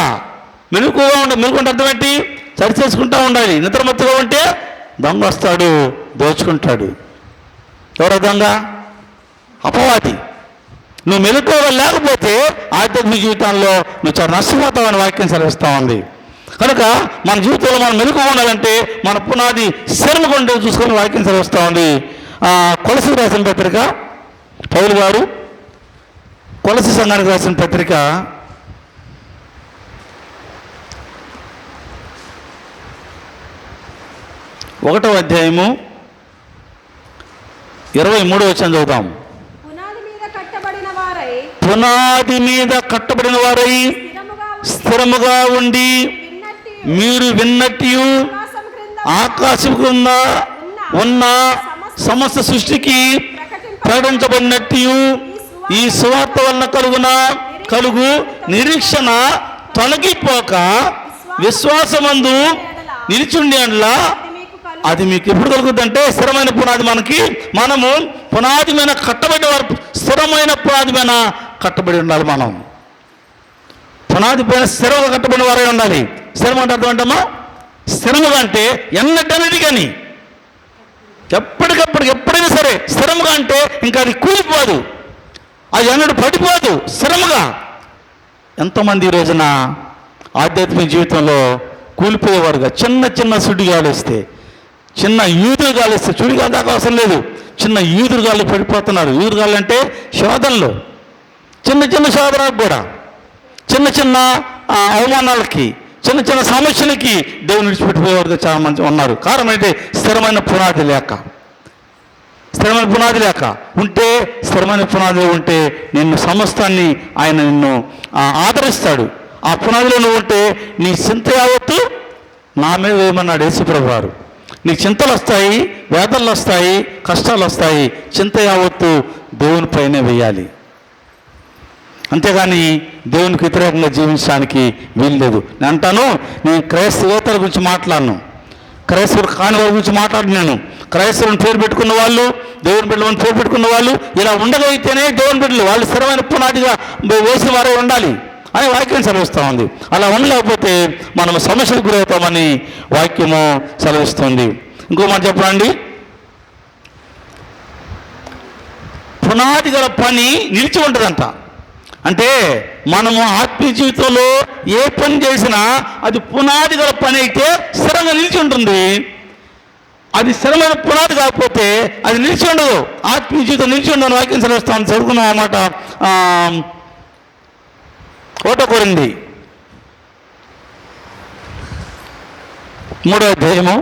మెలుగు అంటే అర్థం ఏంటి? సరి చేసుకుంటూ ఉండాలి. నిద్రమత్తుగా ఉంటే దొంగ వస్తాడు, దోచుకుంటాడు. ఎవరో దొంగ? అపవాది. నువ్వు మెలకువగా లేకపోతే ఆధ్యాత్మిక జీవితంలో నువ్వు చాలా నష్టపోతావని వాక్యం సెలవిస్తూ ఉంది. కనుక మన జీవితంలో మనం మెలకువగా ఉండాలంటే మన పునాది స్థిరంగా ఉండే చూసుకొని వాక్యం సెలవిస్తూ ఉంది. కొలసి రాసిన పత్రిక, పౌలు గారు కొలసి సంఘానికి రాసిన పత్రిక 1వ అధ్యాయము 23వ వచనం చదువుతాం. పునాది మీద కట్టబడిన వారై స్థిరముగా ఉండి మీరు విన్నట్టు ఆకాశం క్రింద ఉన్న సమస్త సృష్టికి ప్రకటించబడినట్టు ఈ సువార్త వలన కలుగు నిరీక్షణ తొలగిపోక విశ్వాసమందు నిలిచుండి అండ్లా అది మీకు ఎప్పుడు కలుగుతుందంటే స్థిరమైన పునాది. మనము పునాది మీద కట్టబడి వారు, స్థిరమైన పునాది మీద కట్టబడి ఉండాలి. మనం పునాది పైన స్థిరంగా కట్టబడిన వారే ఉండాలి. స్థిరం అంటే అర్థం అంటమ్మా, స్థిరముగా అంటే ఎన్నటనేది కానీ ఎప్పుడైనా సరే స్థిరముగా అంటే ఇంకా అది కూలిపోదు, అది ఎన్నడూ పడిపోదు. స్థిరముగా. ఎంతోమంది ఈ రోజున ఆధ్యాత్మిక జీవితంలో కూలిపోయేవారుగా, చిన్న సుడిగాలు వస్తే, చిన్న ఈదురు గాలి వస్తే, చుడిగాలి దాకా అవసరం లేదు, చిన్న ఈదురు గాలి పడిపోతున్నారు. ఈదురు గాలి అంటే శోధనలు, చిన్న శోధనలకు కూడా, చిన్న అవమానాలకి, చిన్న సమస్యలకి దేవుని విడిచిపెట్టిపోయేవారుగా చాలా మంది ఉన్నారు. కారణం అంటే స్థిరమైన పునాది లేక. ఉంటే స్థిరమైన పునాది ఉంటే నిన్ను సమస్తాన్ని ఆయన నిన్ను ఆదరిస్తాడు. ఆ పునాదిలో నువ్వు ఉంటే నీ చింత యావత్తు నా మీద వేయమన్నాడు యేసుప్రభు వారు. నీకు చింతలు వస్తాయి, వేదనలు వస్తాయి, కష్టాలు వస్తాయి, చింత యావత్తు దేవునిపైనే వేయాలి. అంతేగాని దేవునికి వ్యతిరేకంగా జీవించడానికి వీల్లేదు. నేను అంటాను, నేను క్రైస్తవేతల గురించి మాట్లాడను, క్రైస్తవుడు కాని వారి గురించి మాట్లాడినాను. క్రైస్తవుని పేరు పెట్టుకున్న వాళ్ళు, దేవుని బిడ్డలను పేరు పెట్టుకున్న వాళ్ళు ఇలా ఉండగలిగితేనే దేవుని బిడ్డలు వాళ్ళు స్థిరమైన పునాదిగా వేసిన వారే ఉండాలి అని వాక్యం సెలవిస్తూ ఉంది. అలా ఉండలేకపోతే మనం సమస్యలకు గురవుతామని వాక్యము సెలవిస్తుంది. ఇంకో మాట చెప్పండి, పునాది గల పని నిలిచి ఉంటుందంట. అంటే మనము ఆత్మీయ జీవితంలో ఏ పని చేసినా అది పునాది గల పని అయితే స్థిరంగా నిలిచి ఉంటుంది. అది స్థిరమైన పునాది కాకపోతే అది నిలిచి ఉండదు. ఆత్మీయ జీవితం నిలిచి ఉండదు. వాక్యం సెలవిస్తాను, చదువుకున్నాం అన్నమాట. 1 కొరింథీ 3వ అధ్యాయము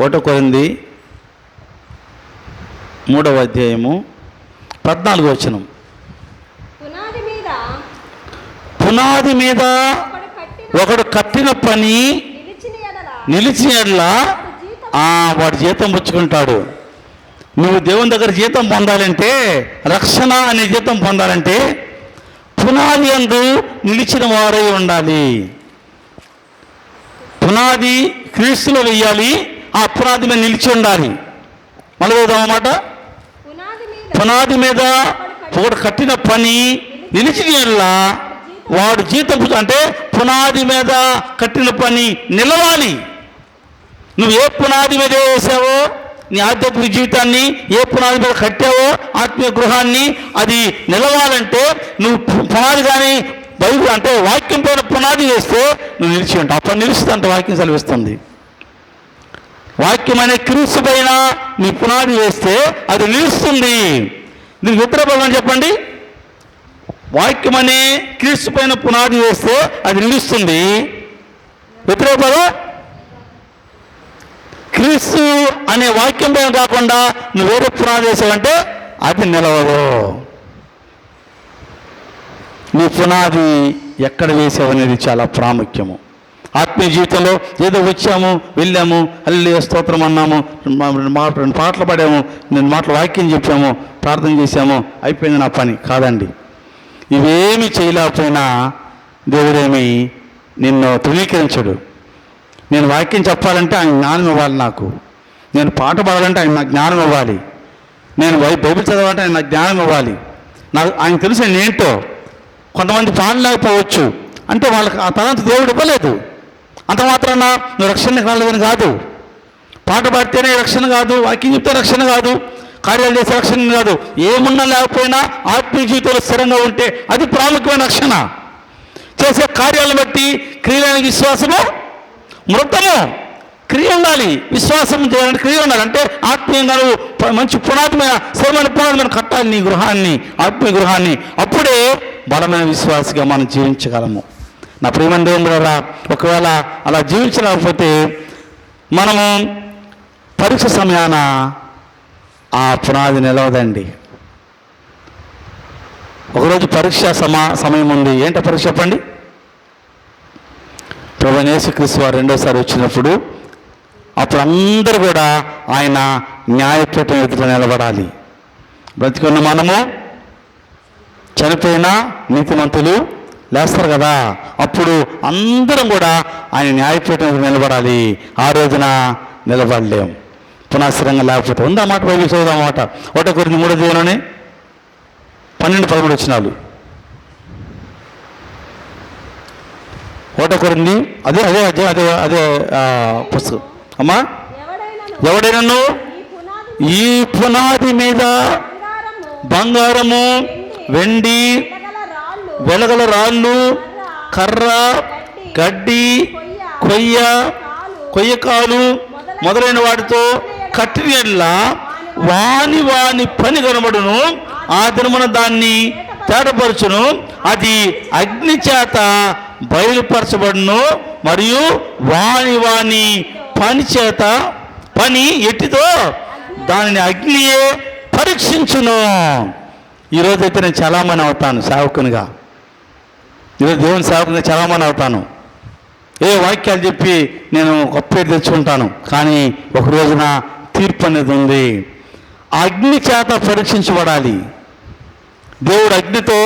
1 కొరింథీ 3వ అధ్యాయము 14వ వచనం. పునాది మీద ఒకడు కట్టిన పని నిలిచిన యెడల వాడు జీతం పుచ్చుకుంటాడు. నువ్వు దేవుని దగ్గర జీతం పొందాలంటే, రక్షణ అనే జీతం పొందాలంటే పునాది యందు నిలిచిన వారై ఉండాలి. పునాది క్రీస్తులో వెయ్యాలి, ఆ పునాది మీద నిలిచి ఉండాలి. మళ్ళీ అన్నమాట, పునాది మీద ఒకడు కట్టిన పని నిలిచిన యెడల వాడు జీతం అంటే పునాది మీద కట్టిన పని నిలవాలి. నువ్వు ఏ పునాది మీద వేసావో నీ ఆధ్యాత్మిక జీవితాన్ని, ఏ పునాది మీద కట్టావో ఆత్మీయ గృహాన్ని, అది నిలవాలంటే నువ్వు పునాది కానీ బైబిల్ అంటే వాక్యం పైన పునాది వేస్తే నువ్వు నిలిచి ఉంటావు. అప్పుడు నిలుస్తుందంట వాక్యం సెలవిస్తుంది. వాక్యం అనే క్రీస్తు పైన నీ పునాది వేస్తే అది నిలుస్తుంది. దీనికి వ్యతిరేకం చెప్పండి. వాక్యం అనే క్రీస్తు పైన పునాది వేస్తే అది నిలుస్తుంది. వ్యతిరేకం క్రీస్తు అనే వాక్యం పైన కాకుండా నువ్వు వేరే పునాది వేసావంటే అది నిలవదు. నీ పునాది ఎక్కడ వేసావనేది చాలా ప్రాముఖ్యము. ఆత్మీయ జీవితంలో ఏదో వచ్చాము, వెళ్ళాము, హల్లెలూయా స్తోత్రం అన్నాము, రెండు పాటలు పాడాము, నేను మాటలు వాక్యం చెప్పాము, ప్రార్థన చేశాము, అయిపోయింది నా పని కాదండి. ఇవేమి చేయలేకపోయినా దేవుడేమి నిన్ను తృణీకరించడు. నేను వాక్యం చెప్పాలంటే ఆయన జ్ఞానం ఇవ్వాలి నాకు. నేను పాట పాడాలంటే ఆయన నాకు జ్ఞానం ఇవ్వాలి. నేను బైబిల్ చదవాలంటే ఆయన నాకు జ్ఞానం ఇవ్వాలి. నాకు ఆయన తెలిసి నేనేంటో. కొంతమంది పాడలేకపోవచ్చు అంటే వాళ్ళకి ఆ తలంత దేవుడు ఇవ్వలేదు. అంత మాత్రాన నువ్వు రక్షణ కాలేదని కాదు. పాట పాడితేనే రక్షణ కాదు, వాక్యం చెప్తే రక్షణ కాదు, కార్యాలు చేసే రక్షణ కాదు. ఏమున్నా లేకపోయినా ఆత్మీయ జీవితంలో స్థిరంగా ఉంటే అది ప్రాముఖ్యమైన రక్షణ. చేసే కార్యాలను బట్టి క్రియలైన విశ్వాసము మృతము. క్రియ ఉండాలి, విశ్వాసం చేయాలంటే క్రియ ఉండాలి. అంటే ఆత్మీయంగా నువ్వు మంచి పునాది మీద, స్థిరమైన పునాది మీద కట్టాలి నీ గృహాన్ని, ఆత్మీయ గృహాన్ని. అప్పుడే బలమైన విశ్వాసిగా మనం జీవించగలము. నా ప్రియమైన దేవుని ద్వారా ఒకవేళ అలా జీవించలేకపోతే మనము పరీక్ష సమయాన ఆ పునాది నిలవదండి. ఒకరోజు పరీక్ష సమయం ఉంది. ఏంటో పరీక్ష చెప్పండి. ప్రభువైన యేసుక్రీస్తు వారు రెండోసారి వచ్చినప్పుడు అప్పుడు అందరూ కూడా ఆయన న్యాయపీఠం ఎదుట నిలబడాలి. బ్రతికున్న మనము చనిపోయిన నీతిమంతులు లేస్తారు కదా, అప్పుడు అందరం కూడా ఆయన న్యాయపీఠం ఎదుట నిలబడాలి. ఆ రోజున నిలబడలేం పునాస్థిరంగా లేకపోతే. ఉందా మాట బైబిల్ చదువుదాం మాట. 1 కొరింథీ 3 12-13 వచనాలు. 1 కొరింథీ అదే అదే అదే అదే అదే పుస్తకం అమ్మా. ఎవడైనా ఈ పునాది మీద బంగారము, వెండి, వెలగల రాళ్ళు, కర్ర, గడ్డి, కొయ్యకాలు మొదలైన వాటితో కట్టిన యెడల వాని పని కనబడును. ఆ దినమున దాన్ని తేటపరచును. అది అగ్ని చేత బయలుపరచబడును. మరియు వాని పని చేత పని ఎట్టితో దానిని అగ్నియే పరీక్షించును. ఈరోజైతే నేను చాలామంది అవుతాను సేవకునిగా. ఈరోజు దేవుని సేవకునిగా చాలామంది అవుతాను. ఏ వాక్యాలు చెప్పి నేను గొప్ప పేరు తెచ్చుకుంటాను. కానీ ఒక రోజున తీర్పు అనేది ఉంది. అగ్ని చేత పరీక్షించబడాలి. దేవుడు అగ్నితో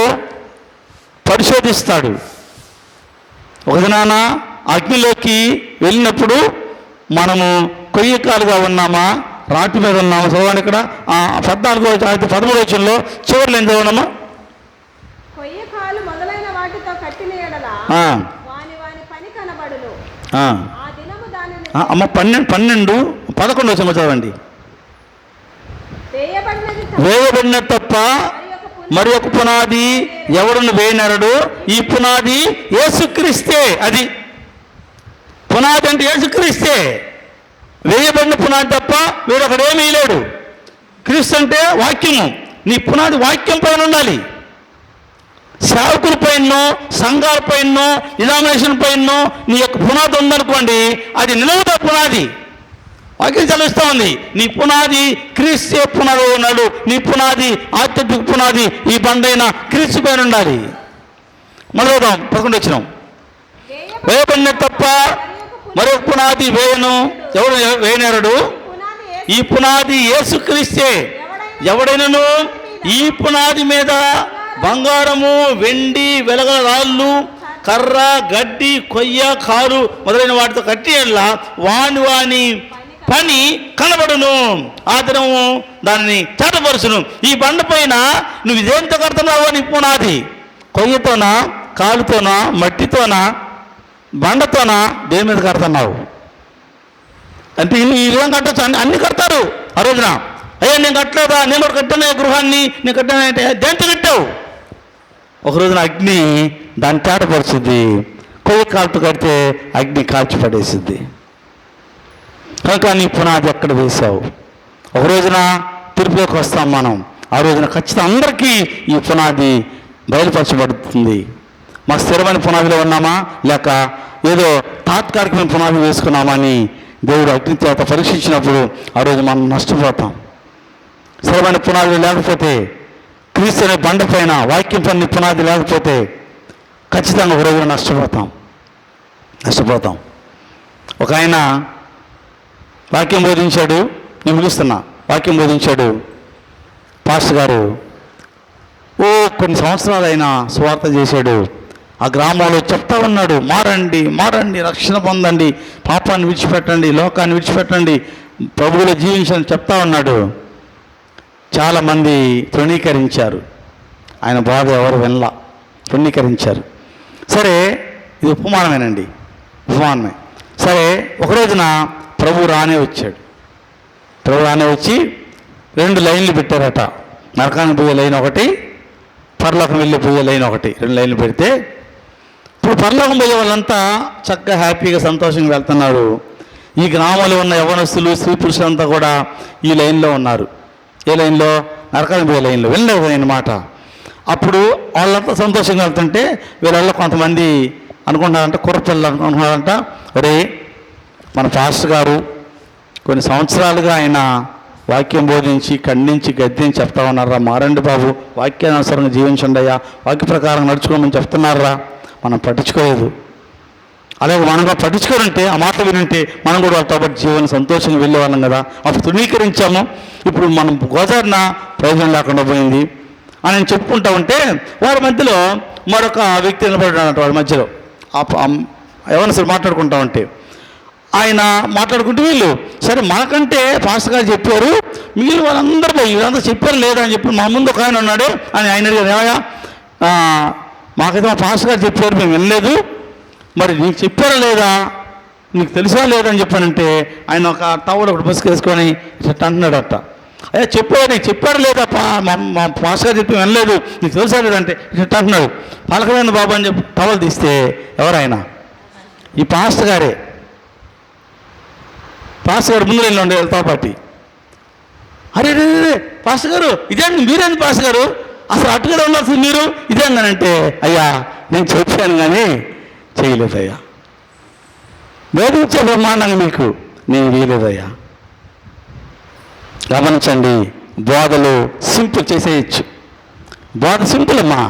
పరిశోధిస్తాడు. ఒక దినాన అగ్నిలోకి వెళ్ళినప్పుడు మనము కొయ్యకాలుగా ఉన్నామా, రాటి మీద ఉన్నామా? చదవండి ఇక్కడ 13 వచనంలో చివరిలో ఏం చదవడమా? అమ్మ 12-11 వచనం చదవండి. వేయబడిన తప్ప మరి ఒక పునాది ఎవడును వేయనరడు. ఈ పునాది యేసుక్రీస్తే. అది పునాది అంటే యేసుక్రీస్తే. వేయబడిన పునాది తప్ప వీడొకడేమీ లేడు. క్రీస్తు అంటే వాక్యము. నీ పునాది వాక్యం పైన ఉండాలి. సేవకుల పైన, సంఘాల పైన, డినామినేషన్ పైన నీ యొక్క పునాది ఉందనుకోండి, అది నిలవద పునాది. వాక్యం చదివిస్తూ ఉంది. నీ పునాది క్రీస్తు పునాది ఉన్నాడు. నీ పునాది ఆధ్యాత్మిక పునాది ఈ బండైన క్రీస్తు పైన ఉండాలి. మొదలుదాం 11 వచనం. వేయబడిన తప్ప మరొక పునాది వేయను ఎవడు వేయనేరడు. ఈ పునాది యేసుక్రీస్తే. ఎవడైనను ఈ పునాది మీద బంగారము, వెండి, వెలగల రాళ్ళు, కర్ర, గడ్డి, కొయ్య, కారు మొదలైన వాటితో కట్టి యెడల వాని పని కనబడును. ఆ దినము దానిని ఆటపరుచును. ఈ బండ పైన నువ్వు ఇదేంతో కడుతున్నావో నీ పునాది, కొయ్యతోనా, కాలుతోనా, మట్టితోనా, బండతోనా, దేని మీద కడుతున్నావు అంటే ఈ విధంగా కట్టచ్చు. అన్ని కడతారు ఆ రోజున. అయ్యా నేను కట్టలేదా, నేను కూడా కట్టాను గృహాన్ని, నేను కట్టాను అంటే దేంతో కట్టావు? ఒక రోజున అగ్ని దాన్ని తేటపరుచుద్ది, కొయ్య కాలుతో కడితే అగ్ని కాల్చి పడేసిద్ది. కనుక నీ పునాది ఎక్కడ వేశావు? ఒక రోజున తిరుపతికి వస్తాం మనం. ఆ రోజున ఖచ్చితంగా అందరికీ ఈ పునాది బయలుపరచబడుతుంది. మా స్థిరమైన పునాదిలో ఉన్నామా లేక ఏదో తాత్కాలికమైన పునాది వేసుకున్నామా అని దేవుడు అగ్ని చేత పరీక్షించినప్పుడు ఆ రోజు మనం నష్టపోతాం. స్థిరమైన పునాది లేకపోతే, క్రీస్తు అనే బండ పైన వాక్యం పని పునాది లేకపోతే ఖచ్చితంగా ఒక రోజున నష్టపోతాం. ఒక ఆయన వాక్యం బోధించాడు, నేను ముగిస్తున్నా. వాక్యం బోధించాడు పాస్టర్ గారు. కొన్ని సంవత్సరాలు ఆయన సువార్త చేశాడు. ఆ గ్రామంలో చెప్తా ఉన్నాడు, మారండి, రక్షణ పొందండి, పాపాన్ని విడిచిపెట్టండి, లోకాన్ని విడిచిపెట్టండి, ప్రభువులో జీవించని చెప్తా ఉన్నాడు. చాలామంది తృణీకరించారు. ఆయన బాధ ఎవరు వినలా, తృణీకరించారు. సరే, ఇది ఉపమానమేనండి, ఉపమానమే. సరే, ఒక రోజున ప్రభు రానే వచ్చాడు. ప్రభు రానే వచ్చి 2 లైన్లు పెట్టారట. నరకానికి పోయే లైన్ ఒకటి, పరలోకం వెళ్ళి పోయే లైన్ ఒకటి. 2 లైన్లు పెడితే ఇప్పుడు పరలోకం పోయే వాళ్ళంతా చక్కగా హ్యాపీగా సంతోషంగా వెళ్తున్నారు. ఈ గ్రామంలో ఉన్న యవ్వనస్తులు, స్త్రీ పురుషులంతా కూడా ఈ లైన్లో ఉన్నారు. ఏ లైన్లో? నరకానికి పోయే లైన్లో. వెళ్ళలేదు అన్నమాట. అప్పుడు వాళ్ళంతా సంతోషంగా వెళ్తుంటే వీళ్ళల్లో కొంతమంది అనుకుంటారంట, కుర్రపిల్లలు అనుకుంటారంట, ఒరే మన పాస్టర్ గారు కొన్ని సంవత్సరాలుగా ఆయన వాక్యం బోధించి ఖండించి గద్దించి చెప్తా ఉన్నారా, మారండి బాబు, వాక్యానుసారంగా జీవించండి అయ్యా, వాక్య ప్రకారం నడుచుకోమని చెప్తున్నారా, మనం పట్టించుకోలేదు. అలాగే మనం కూడా పట్టించుకోరంటే, ఆ మాటలు వినంటే మనం కూడా వాళ్ళతో పాటు జీవన సంతోషంగా వెళ్ళేవాళ్ళం కదా. అప్పుడు తృణీకరించాము, ఇప్పుడు మనం గోదావరిన ప్రయోజనం లేకుండా పోయింది అని నేను చెప్పుకుంటా ఉంటే వారి మధ్యలో మరొక వ్యక్తి నిలబడ్డాడంట. వారి మధ్యలో ఎవరైనా సరే మాట్లాడుకుంటా ఉంటే ఆయన మాట్లాడుకుంటూ వీళ్ళు సరే మనకంటే పాస్టర్ గారు చెప్పారు, మిగిలిన వాళ్ళందరూ వీళ్ళంతా చెప్పారు లేదా అని చెప్పి మా ముందు ఒక ఆయన ఉన్నాడు అని ఆయన అడిగారు, ఏమయ్యా మాకైతే మా పాస్టర్ గారు చెప్పారు, మేము వినలేదు, మరి నీకు చెప్పారా లేదా, నీకు తెలుసా లేదా అని చెప్పానంటే ఆయన ఒక టవల్ ఒకటి బస్సుకు వేసుకొని ఇట్లా అంటున్నాడట. అయ్యా చెప్పారు, నీకు చెప్పారు లేదా, మా పాస్టర్ గారు చెప్పి వినలేదు, నీకు తెలుసా లేదంటే ఇట్లా అంటున్నాడు. పలకలేని బాబు అని చెప్పి టవల్ తీస్తే ఎవరైనా ఈ పాస్టర్ గారే. పాస్టర్ గారు ముందు వెళ్ళి ఉండే వెళ్తా పాటి. అరే పాస్టర్ గారు ఇదేంటి, మీరేంటి పాస్టర్ గారు, అసలు అట్టుగా ఉండాల్సింది మీరు, ఇదేందనంటే అయ్యా నేను చెప్పాను కానీ చేయలేదయ్యా, వేదించే బ్రహ్మాండంగా మీకు నేను వీలేదయ్యా. గమనించండి, బోధలు సింపుల్ చేసేయచ్చు. బోధ సింపుల్ అమ్మా,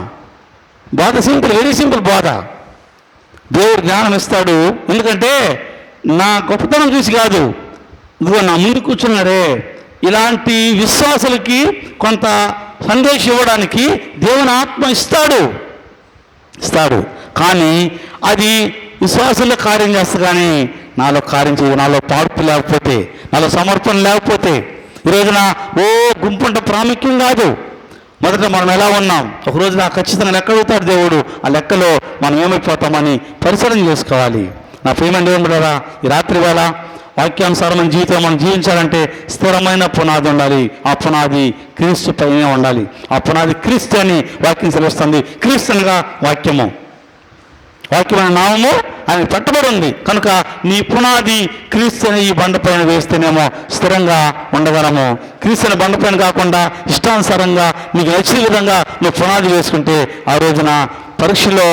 బోధ సింపుల్, వెరీ సింపుల్ బోధ. దేవుడు జ్ఞానం ఇస్తాడు. ఎందుకంటే నా గొప్పతనం చూసి కాదు, ఇదిగో నా ముందు కూర్చున్నారే ఇలాంటి విశ్వాసులకి కొంత సందేశం ఇవ్వడానికి దేవుని ఆత్మ ఇస్తాడు. కానీ అది విశ్వాసంలో కార్యం చేస్తా, కానీ నాలో కార్యం చేయదు. నాలో పార్పు లేకపోతే, నాలో సమర్పణ లేకపోతే ఈ రోజున గుంపుంట ప్రాముఖ్యం కాదు. మొదట మనం ఎలా ఉన్నాం, ఒక రోజున ఖచ్చితంగా లెక్క అడుగుతాడు దేవుడు. ఆ లెక్కలో మనం ఏమైపోతామని పరిశీలన చేసుకోవాలి. నా ప్రియమైన దేవుని బిడ్డలారా, ఈ రాత్రి వేళ వాక్యానుసారమైన జీవితం మనం జీవించాలంటే స్థిరమైన పునాది ఉండాలి. ఆ పునాది క్రీస్తు పైనే ఉండాలి. ఆ పునాది క్రీస్తు అని వాక్యం సెలవుస్తుంది. క్రీస్తునిగా వాక్యము, వాక్యమైన నామము ఆయన పెట్టబడి ఉంది. కనుక నీ పునాది క్రీస్తు అనే ఈ బండపైన వేస్తేనేమో స్థిరంగా ఉండగలము. క్రీస్తు అనే బండపైన కాకుండా ఇష్టానుసారంగా నీకు నచ్చిన విధంగా నువ్వు పునాది వేసుకుంటే ఆ రోజున పరీక్షలో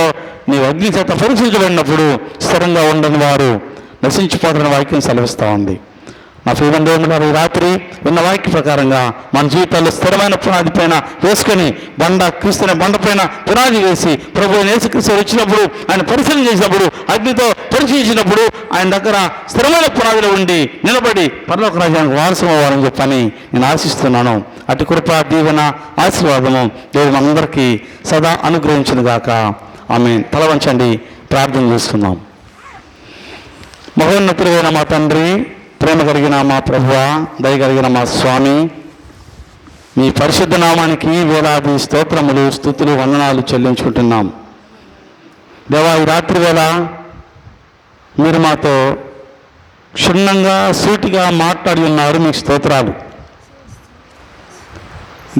నీ అగ్ని చేత పరీక్షించబడినప్పుడు స్థిరంగా ఉండని వారు నశించిపోతున్న వాక్యం సెలవిస్తూ ఉంది. నా ప్రియమైన దేవుని గారు, రాత్రి ఉన్న వాక్య ప్రకారంగా మన జీవితాల్లో స్థిరమైన పునాది పైన వేసుకొని క్రీస్తునే బండపైన పునాది వేసి ప్రభు యేసుక్రీస్తు వచ్చినప్పుడు ఆయన పరిశీలన చేసినప్పుడు అగ్నితో పరీక్షించినప్పుడు ఆయన దగ్గర స్థిరమైన పునాదిలో ఉండి నిలబడి పరలోక రాజ్యానికి వారసం అవ్వాలని చెప్పని నేను ఆశిస్తున్నాను. అటు కృప, దీవెన, ఆశీర్వాదము దేవుడు మనందరికీ సదా అనుగ్రహించును గాక. ఆమేన్. తల వంచండి, ప్రార్థన చేసుకుందాం. మహోన్నతుడైన మా తండ్రి, ప్రేమ కలిగిన మా ప్రభువా, దయ కలిగిన మా స్వామి, మీ పరిశుద్ధ నామానికి వేలాది స్తోత్రములు, స్తుతులు, వందనాలు చెల్లించుకుంటున్నాం. దేవా, ఈ రాత్రి వేళ మీరు మాతో క్షుణ్ణంగా సూటిగా మాట్లాడి ఉన్నారు. మీకు స్తోత్రాలు.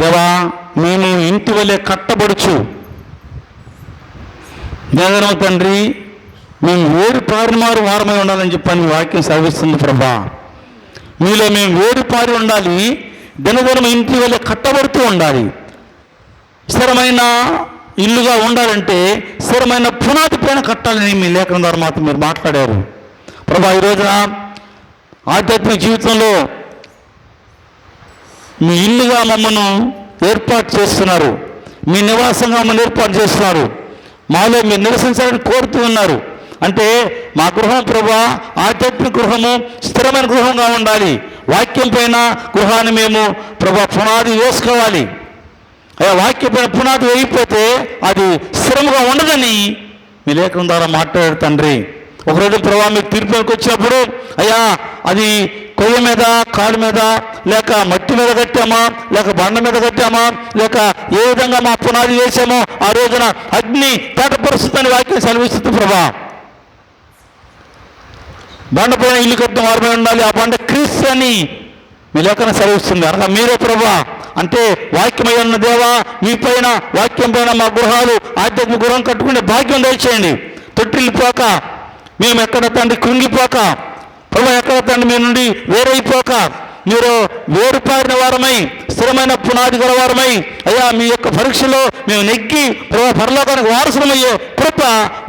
దేవా, మేము ఇంటి వలె కట్టబడుచు దేవరావు తండ్రి, మేము వేరు పారిమారు వారమై ఉండాలని చెప్పని మీ వాక్యం సెలవిస్తుంది ప్రభా. మీలో మేము వేరు పారి ఉండాలి, దినదినం ఇంటి వలె కట్టబడుతూ ఉండాలి. స్థిరమైన ఇల్లుగా ఉండాలంటే స్థిరమైన పునాది పైన కట్టాలని మీ లేఖనం ద్వారా మాత్రం మీరు మాట్లాడారు ప్రభా. ఈ రోజున ఆధ్యాత్మిక జీవితంలో మీ ఇల్లుగా మమ్మల్ని ఏర్పాటు చేస్తున్నారు, మీ నివాసంగా మమ్మల్ని ఏర్పాటు చేస్తున్నారు, మాలో మీరు నివసించాలని కోరుతూ ఉన్నారు. అంటే మా గృహం ప్రభా ఆధ్యాత్మిక గృహము స్థిరమైన గృహంగా ఉండాలి. వాక్యం పైన గృహాన్ని మేము ప్రభా పునాది వేసుకోవాలి. వాక్యం పైన పునాది వేయకపోతే అది స్థిరముగా ఉండదని మీ లేఖనం ద్వారా మాట్లాడారు తండ్రి. ఒకరోజు ప్రభా మీకు తీర్పుకి వచ్చినప్పుడు అయ్యా అది కొయ్య మీద, కాలు మీద, లేక మట్టి మీద కట్టామా, లేక బండ మీద కట్టామా, లేక ఏ విధంగా మా పునాది వేసామో ఆ రోజున అగ్ని తేటపరుస్తుందని వాక్యం సెలవిస్తుంది ప్రభా. బండ పైన ఇల్లు కట్టిన వారమే ఉండాలి, ఆ బండ క్రీస్తు అని మీ లేఖన సెలవిస్తుంది. అనగా మీరే ప్రభా. అంటే వాక్యమై ఉన్న దేవా, మీ పైన వాక్యం పైన మా గృహాలు ఆధ్యాత్మిక గృహం కట్టుకునే భాగ్యం దయచేయండి. తొట్టిల్లిపోక, మేము ఎక్కడ తండ్రి కృంగిపోక, ప్రభా ఎక్కడ తండ్రి మీ నుండి వేరైపోక, మీరు వేరుపారిన వారమై స్థిరమైన పునాది గల వారమై అయ్యా మీ యొక్క పరీక్షలో మేము నెగ్గి ప్రభా పరలోకానికి వారసులమయ్యే కృప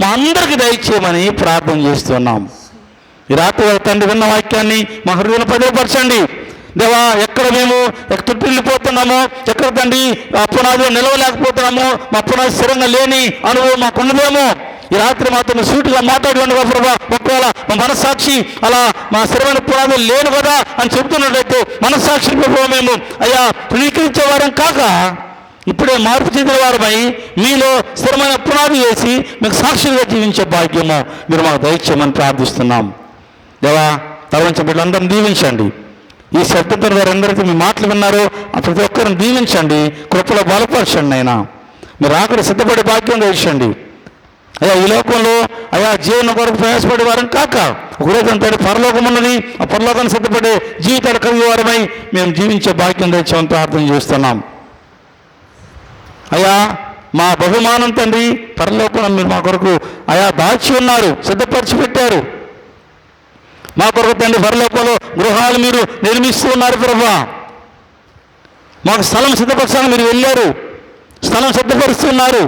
మా అందరికీ దయచేయమని ప్రార్థన చేస్తున్నాం. ఈ రాత్రి తండ్రి విన్న వాక్యాన్ని మా హృదయంలో భద్రపరచండి దేవా. ఎక్కడ మేము తొట్టిల్లిపోతున్నామో, ఎక్కడ తండ్రి ఆ పునాదిలో నిలవలేకపోతున్నామో, మా పునాది స్థిరంగా లేని అనుభవం మాకున్నదేమో ఈ రాత్రి మాత్రం సూటిగా మాట్లాడి ఉండగా ప్రభా. ఒకవేళ మా మనస్సాక్షి అలా మా స్థిరమైన పునాదులు లేను కదా అని చెబుతున్నట్లయితే మనస్సాక్షి ప్రభావ మేము అయ్యా ప్రీకరించేవారం కాక ఇప్పుడే మార్పు చెందిన వారమై మీలో స్థిరమైన పునాది వేసి మీకు సాక్షిగా జీవించే భాగ్యము మీరు మాకు దయచేయమని ప్రార్థిస్తున్నాం దేవా. తరలించిన బిడ్డలందరినీ దీవించండి. ఈ శబ్దంతో వారందరికీ మీ మాటలు విన్నారో ప్రతి ఒక్కరిని దీవించండి, కృపలో బలపరచండి. అయినా మీరు ఆకలి సిద్ధపడే భాగ్యం దయచండి అయ్యా. ఈ లోకంలో అయ్యా జీవనం కొరకు ప్రయాసపడే వారం కాక ఒకరోజు అంతా పరలోకం ఉన్నది, ఆ పరలోకాన్ని సిద్ధపడే జీవితాలు కలిగే వారమై మేము జీవించే భాగ్యం తెచ్చామని ప్రార్థన చేస్తున్నాం అయ్యా. మా బహుమానం తండ్రి పరలోకం మీరు మా కొరకు అయా దాచి ఉన్నారు, సిద్ధపరిచి పెట్టారు. మా కొరకు తండ్రి పరలోకంలో గృహాలు మీరు నిర్మిస్తూ ఉన్నారు ప్రభా. మాకు స్థలం సిద్ధపరచాలని మీరు వెళ్ళారు, స్థలం సిద్ధపరుస్తున్నారు.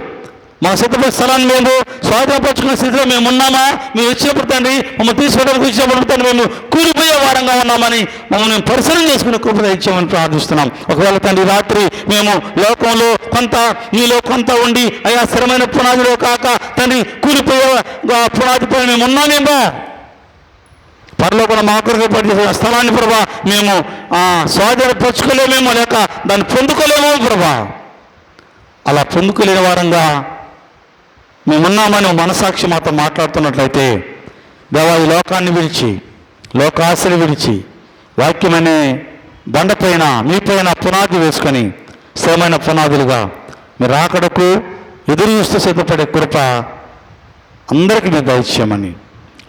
మా సిద్ధపరిచిన స్థలాన్ని మేము స్వాధీనపరుచుకున్న స్థితిలో మేము ఉన్నామా? మేము వచ్చినప్పుడు తండ్రి మమ్మల్ని తీసుకోవడానికి వచ్చినప్పుడు తండ్రి మేము కూలిపోయే వారంగా ఉన్నామని మమ్మల్ని మేము పరిశీలన చేసుకుని కృప ఇచ్చామని ప్రార్థిస్తున్నాం. ఒకవేళ తండ్రి రాత్రి మేము లోకంలో కొంత మీలో కొంత ఉండి అయ్యా స్థిరమైన పునాదిలో కాక తండ్రి కూలిపోయే పునాదిపై మేము ఉన్నామేమో, పరలోకంలో మా కొరకు పనిచేసిన స్థలాన్ని ప్రభా మేము స్వాధీనపరచుకోలేమేమో, లేక దాన్ని పొందుకోలేమో ప్రభా. అలా పొందుకోలేని వారంగా మేమున్నామని మనసాక్షి మాతో మాట్లాడుతున్నట్లయితే దేవా, ఈ లోకాన్ని విడిచి, లోకాశలు విడిచి వాక్యమనే బండపైన మీపైన పునాది వేసుకొని స్థిరమైన పునాదులుగా మీరు రాకడకు ఎదురు చూస్తూ సిద్ధపడే కృప అందరికీ మీరు దయచేయమని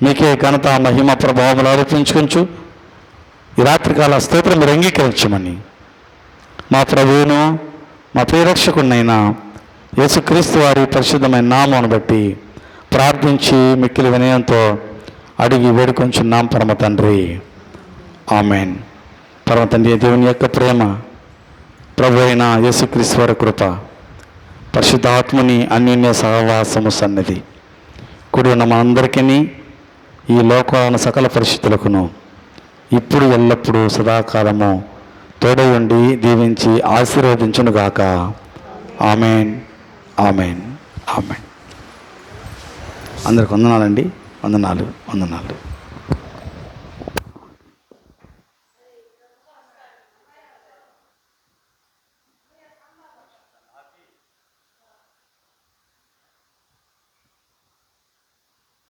మీకే ఘనత మహిమ ప్రభావములు ఆరోపించుకొంచు ఈ రాత్రికాల స్తోత్రం మీరు అంగీకరించమని మా ప్రభువును మా ప్రియరక్షకుడినైనా యేసుక్రీస్తు వారి పరిశుద్ధమైన నామమును బట్టి ప్రార్థించి మిక్కిలి వినయంతో అడిగి వేడుకొంచున్నాం పరమ తండ్రి, ఆమెన్. పరమ తండ్రి దేవుని యొక్క ప్రేమ, ప్రభు అయిన యేసుక్రీస్తు వారి కృప, పరిశుద్ధాత్మని అన్యోన్య సహవాసము సన్నిధి కూడి ఉన్న మా అందరికీ ఈ లోకాన సకల పరిస్థితులకును ఇప్పుడు ఎల్లప్పుడూ సదాకాలము తోడై ఉండి దీవించి ఆశీర్వదించునుగాక. Amen, amen, amen. అందరికి వందనాలండి. వందనాలు.